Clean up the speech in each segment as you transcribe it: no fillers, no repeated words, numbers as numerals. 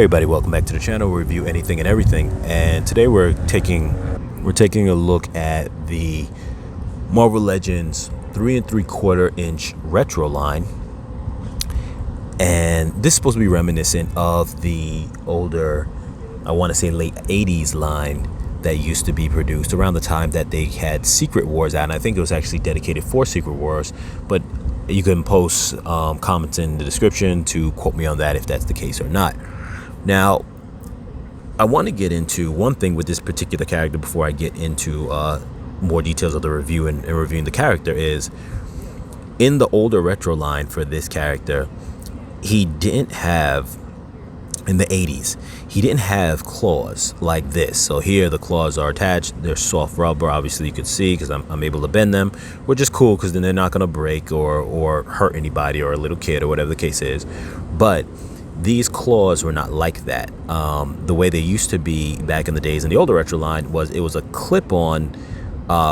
Everybody, welcome back to the channel. We review anything and everything, and today we're taking a look at the Marvel Legends 3 3/4 inch retro line, and this is supposed to be reminiscent of the older, I want to say late 80s line that used to be produced around the time that they had Secret Wars out, and I think it was actually dedicated for Secret Wars, but you can post comments in the description to quote me on that if that's the case or not. Now, I want to get into one thing with this particular character before I get into more details of the review and reviewing the character. Is in the older retro line for this character, he didn't have, in the 80s, he didn't have claws like this. So here the claws are attached, they're soft rubber, obviously you could see because I'm able to bend them, which is cool because then they're not going to break or hurt anybody or a little kid or whatever the case is. But these claws were not like that. The way they used to be back in the days in the older retro line was it was a clip-on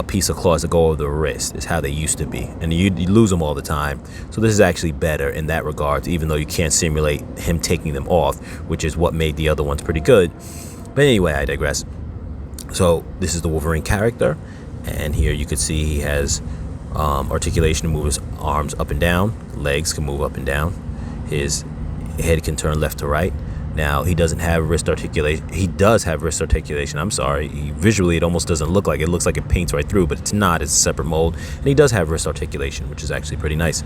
piece of claws that go over the wrist is how they used to be, and you lose them all the time. So this is actually better in that regard, even though you can't simulate him taking them off, which is what made the other ones pretty good. But anyway, I digress. So this is the Wolverine character, and here you can see he has articulation to move his arms up and down, legs can move up and down, his head can turn left to right. Now, he doesn't have wrist articulation. He does have wrist articulation. I'm sorry. Visually, it almost doesn't look like it. It looks like it paints right through, but it's not. It's a separate mold. And he does have wrist articulation, which is actually pretty nice.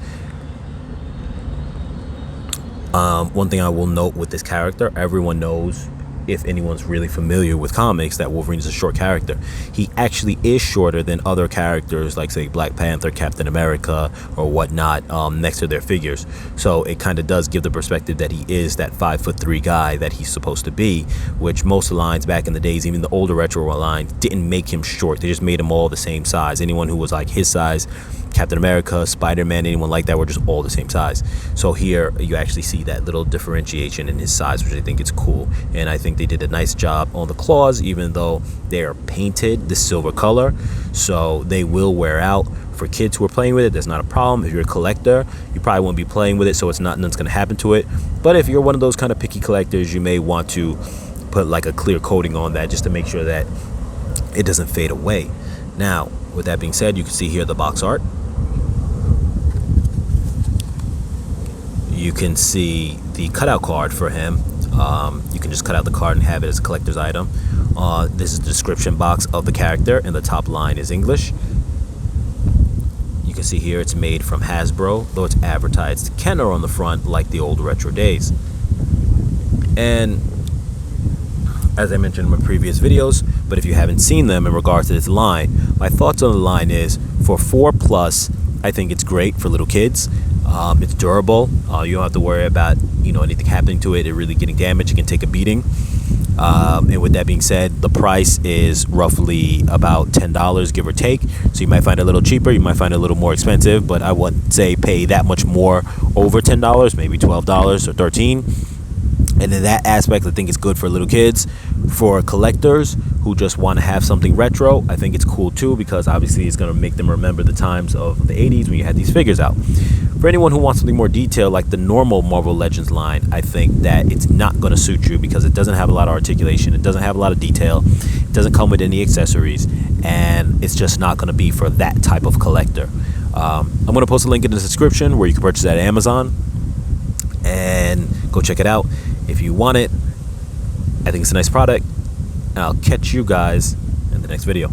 One thing I will note with this character, everyone knows, if anyone's really familiar with comics, that Wolverine is a short character. He actually is shorter than other characters like, say, Black Panther, Captain America, or whatnot, next to their figures. So it kind of does give the perspective that he is that 5'3" guy that he's supposed to be, which most lines back in the days, even the older retro lines, didn't make him short. They just made him all the same size. Anyone who was like his size, Captain America, Spider-Man, anyone like that, were just all the same size. So here you actually see that little differentiation in his size, which I think is cool. And I think they did a nice job on the claws, even though they are painted this silver color, so they will wear out. For kids who are playing with it, that's not a problem. If you're a collector, you probably won't be playing with it, so it's not, nothing's going to happen to it. But if you're one of those kind of picky collectors, you may want to put like a clear coating on that just to make sure that it doesn't fade away. Now, with that being said, you can see here the box art. You can see the cutout card for him. You can just cut out the card and have it as a collector's item. This is the description box of the character, and the top line is English. You can see here it's made from Hasbro, though it's advertised Kenner on the front like the old retro days. And as I mentioned in my previous videos, but if you haven't seen them in regards to this line, my thoughts on the line is, for 4+, I think it's great for little kids. It's durable. You don't have to worry about anything happening to it really getting damaged. It can take a beating. And with that being said, the price is roughly about $10, give or take. So you might find it a little cheaper, you might find it a little more expensive, but I wouldn't say pay that much more over $10, maybe $12 or $13. And in that aspect, I think it's good for little kids. For collectors who just want to have something retro, I think it's cool too, because obviously it's going to make them remember the times of the 80s when you had these figures out. For anyone who wants something more detailed, like the normal Marvel Legends line, I think that it's not going to suit you because it doesn't have a lot of articulation, it doesn't have a lot of detail, it doesn't come with any accessories, and it's just not going to be for that type of collector. I'm going to post a link in the description where you can purchase that at Amazon, and go check it out if you want it. I think it's a nice product, and I'll catch you guys in the next video.